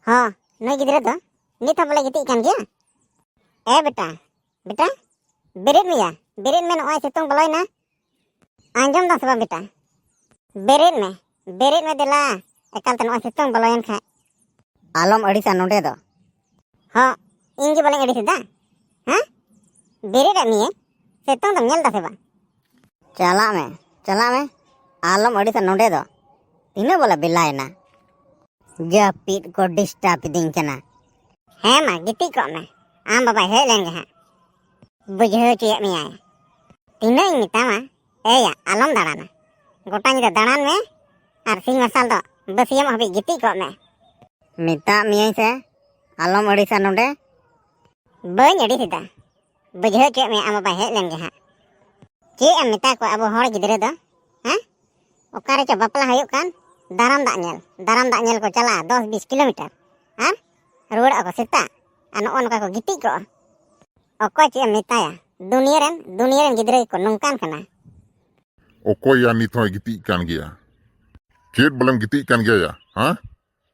हाँ नई गिद्रा तो नित बोले गिती कान गया ए बेटा बेटा बेरेद में नॉय सितुंग बोलोयना आंजम दा सबा बेटा बेरेद में देला एकाल ते नॉय सितुंग बोलोयन खा आलम अड़ीसा नोडे दो हाँ इंगे बोले अड़ी सिदा हाँ बेरेद मिये सितुंग दम नेल दा सबा चला में आलम अड़ीसा नोडे दो तीनो बोला बिलायना जापिद को डिस्टर्ब दिन कना है मा गिती को में आम बाबा हे लेंगे हां बुझे चुए में आए तीनो इन मितामा एया आलम दाड़ाना गोटा निदा दाड़ान में और सिंह मसाल दो बसियम हबी गिती को में मिता मिये से आलम अड़ीसा नोडे बन अड़ी सिदा बुझे चुए में आम बाबा हे लेंगे हां चे एम मिता को अब हड़ गिदरे दो हां ओकारे च बापला हयुक कान दाराम दा नेल को चला 10-20 किलोमीटर हाँ रुड़ा को सेता अन को गिती को अको चे मिताया दुनिया रन गिद्रे को नंकान कना अको या नित होय गिती कान गया चेत बलम गिती कान गया या हाँ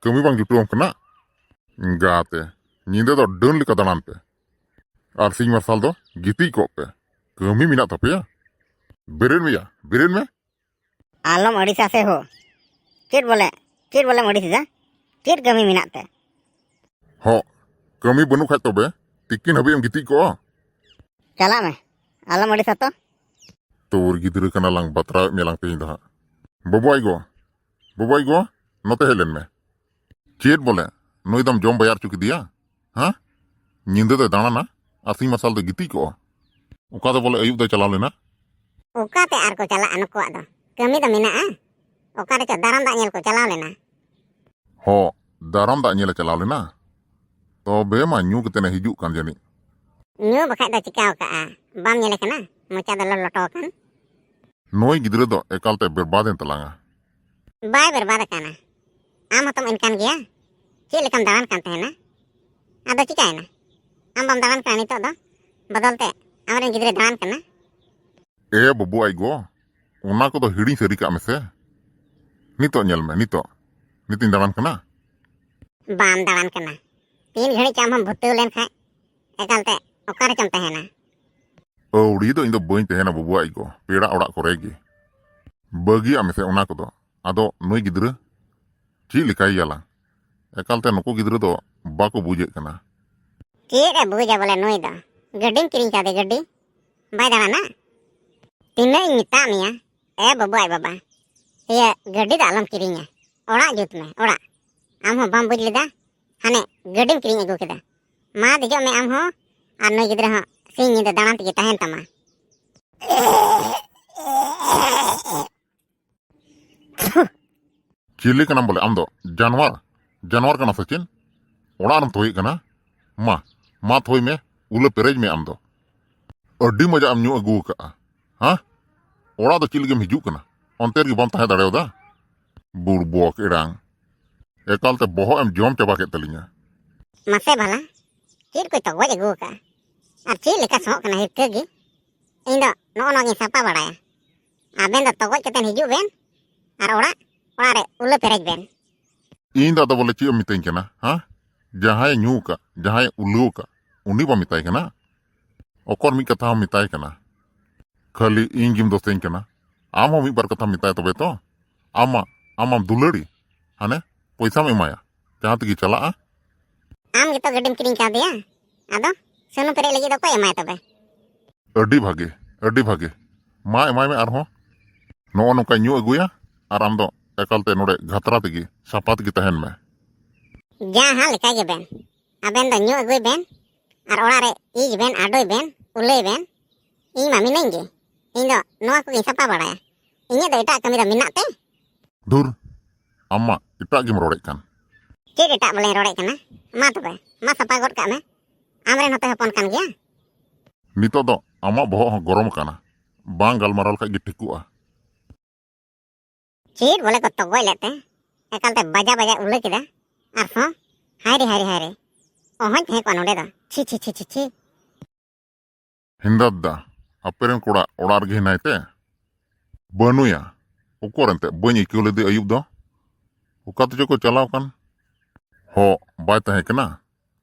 कमी बांग जुटुम कना गाते नींदे दो डन लिका दानान पे और सिंह मार्शल दो गिती को पे कमी मिना तपेया बेरेन में आलम अड़ीसा से हो चेत बोले अड़ीसा चेत कमी मिनाते हो कमी बनु खाय तबे तिकिन हबी एम गिती को चला में आलम अड़ीसा तो तोर गिद्रे कना लांग बतरा मेलांग तेई दहा बबुआई गो नोते हेलेन में चेत बोले नोई दम जम बयार चुकी दिया हाँ नींदे दे दाना आसी मसाल दे गिती को उका दो बोले अयुब दे चलाव लेना उका ते आर को चला अनको दो कमी दो मिना ओका रे दाराम दा नेल को चलाव लेना हो दाराम दा नेल चलाव लेना तो बे मा न्यू कते हिजू कान जानी न्यू बखाय दा चिकाव का बाम नेले कना मोचा द लटो कान नोई गिद्रे दो एकालते बर्बादेन तलांगा बाय बर्बाद काना आम हतम इनकान गया चे लेकम दारान कान तहना आदो चिकायना आम बम दारान कानी तो दो बदलते आमरे गिद्रे दारान कना ए बबु आई गो उना को तो हिड़ी सरी का में से नितो नेल में नितिन दारान कना बाम दारान कना 3 घड़ी चाम हम भुट्टू लेन खाय एकालते ओकारे चम तहना औड़ी दो इंदो बई तहना बबु आई गो पेड़ा ओड़ा करे गी बगी में से उना को दो आदो नोई गिद्रे ची लिकाई याला एकालते नको गिद्रे दो बाको बुझे कना चेरे बुझा बोले नोई दो गड्डी किरिंग का दे गड्डी बाय दाराना तीनो इन मिता मिया ए बबु आई बाबा ये गड्डी दा आलम किरिंगा ओड़ा जुत में ओड़ा आम हो बाम बुझ लेदा हाने गड्डी किरिंग अगु केदा मा दिजो में आम हो आर नोई गिद्रे हो सिंह नींद दाणान तगे तहन तमा चिली कना बोले आम दो जानवर कना सचिन ओड़ा रम थोई कना मा थोई में उले पेरेज में आम दो अड्डी मजा आम न्यू अगु का हाँ ओड़ा दो चिलगेम हिजू कना अंतर की बम तहे दाड़ेदा बुड़बक एडांग एकालते बहो एम जम चाबा के तलिंगा मसे भला चेर कोई तो गज अगु का और चे लेका सो कना हिरके गी इन दो नो गी सापा बड़ाया आबेन दो तगज कतेन हिजू बेन और ओड़ा रे उले पेरेज बेन इन दा बोले ची मितई कना हाँ जहां न्यू का जहां उल्लू का उनी बा मिताई कना ओकर मी कथा मिताई कना खाली इन गिम दोस्तें कना आम हो मी बार कथा मिताई तबे तो आम दुलड़ी हाने पैसा में माया जहां तक चला आम गे तो गड्डी किरिंग का दिया आदो सनु पेरे लगी दो को एमाय तबे अड्डी भागे मा एमाय में आरहो नो नोका न्यू अगुया और आम दो एकालते नोडे घतरा तगी सापात की तहन में जहां लेका गे बेन आबेन दो न्यू अगुय बेन और ओड़ा रे इज बेन आडोय बेन उले बेन इन मा मिनेंगे इन दो नोआ को सापा बड़ाया इने दो एटा कमी दो मिनाते दूर अम्मा इटा गिम रोड़े कान चेर एटा बोले रोड़े कना मा तबे मा सापा गड का में आमरे नते हपन कान गया नितो दो आमा बहो हो गरम काना बांग गलमाराल का गी ठिकुआ चेर बोले को तगय लेते एकालते बाजा उले केदा और सो हायरे ओहन थे को नोडे दा छी हिंदादा अपेरेन कोड़ा ओड़ार गे नाइते बनुया ओकोरनते बनी इक्योले दे अयुब दो उकाते जो को चलाव कान ho bai tahe kana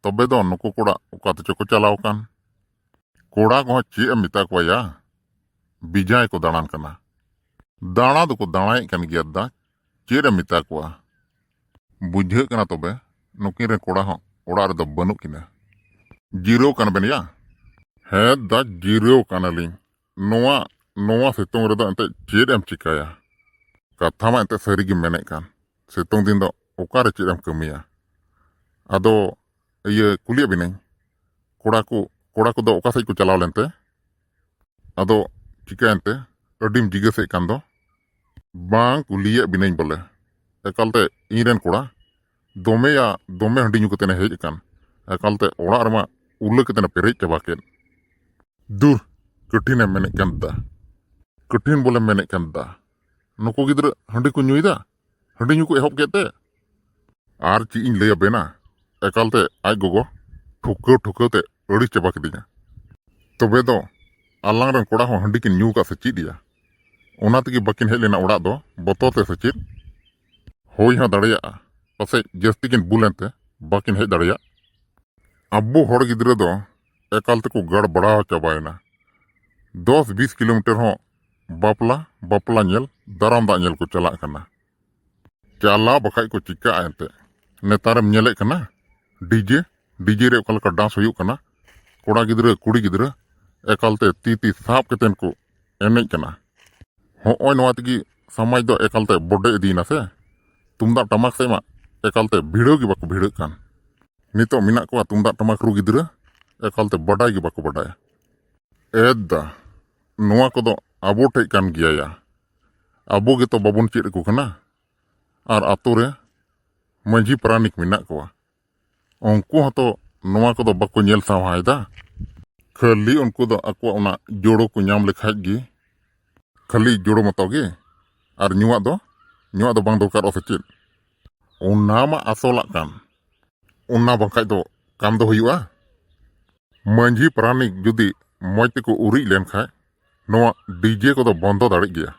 tobe do nuku koda oka techo ko chalaw kan koda ko chi em meta ko ya bijay ko danan kana dana do ko danai kan gya da chi em meta ko bujhe kana tobe nukin re koda ho oda re do banu kina jiro kan ben ya he da jiro kanaling noa sitong re do ente chi em chikaya katha ma ente sari gi menek kan sitong din do oka re chi em kamiya ado iya kuliah bineng koda ko do oka sai ko chalaw lente ado chika ente adim jiga kan do bang kuliah bineng bole ekalte iren koda dome handi nyu katene hej kan ekalte ora rema ulle katene perej chaba ken dur kathine menek kan da katin bole menek kan da nuku gidra handi ko nyuida handi nyu ko ehop kete ar chi ing lay bena ekalte aj gogo ठुकर ते अड़ी चबा किदिया तबे दो आलांग run कोड़ा हो हंडी किन new का सचिद दिया ओना तगी बकिन हेज लेना ओड़ा दो बतो ते सचिद होई हा दड़िया पसे जस्ती किन बुलेंते बकिन हेज दड़िया अब्बू होड़ गिद्रे दो एकाल को गड़ बड़ा चबायना 10-20 किलोमीटर हो बापला नेल दाराम दा नेल को चला कना चला बखाई को चिका आयते नेतारम नेले कना डीजे रे ओकल का डांस हुई कना कोड़ा गिद्रे कुड़ी गिद्रे एकालते ती साप केतेन को एनेज कना होय नवा तगी समाज दो एकालते बड़े इदीना से तुमदा टमाक से मा एकालते भिड़ो गी बाको भिड़ कान नितो मिना को तुमदा टमाक रु गिद्रे एकालते बडाई गी बाको बडाय एदा नवा को दो आबो ठे कान गिया या आबो गे तो बाबन चेद को कना आर आतो रे मंझी प्राणिक मिना को उनको हतो नवा को दो बाको नेल सावायदा खाली उनको दो आको ओना जोड़ो को नाम लेखाज गी खाली जोड़ो मतो गे आर नुआ दो बांग दरकार ओ सचिद ओना मा आसोला कान ओना बखाय दो काम दो हुआ मंझी प्राणिक जुदी मज को उरी लेन खाय नवा डीजे को दो बंदो दाड़े गया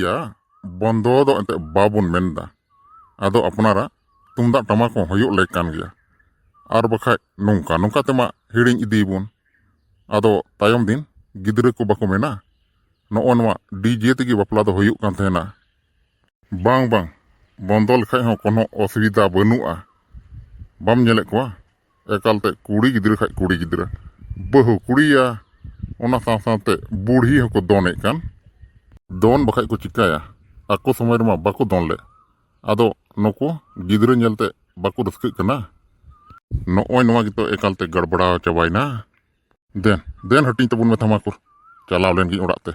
या बंदो दो एंते बाबुन मेनदा आदो अपनारा तुमदा टमाक को होयो ले कान गया आर बखाय नोंका तेमा हिड़िंग इदीबुन आदो तायम दिन गिद्रे को बाको मेना नवा डीजे तेगी बापला दो होयो कान थेना बांग बंदो लेखाय हो कोनो असुविधा बनुआ बाम नेले कोआ एकालते कुड़ी गिद्रे खाय कुड़ी गिद्रे बहु कुड़िया ओना साथे बूढ़ी हको दोने कान दोन बखाय को चिकाया आको समय रमा बाको दोन ले आदो नको गिद्रे नेलते बाको रस्क कना नोय नवा गितो एकालते गड़बड़ा चबायना देन हटिंग तबुन में थमाकुर चलाव लेन गी ओड़ाते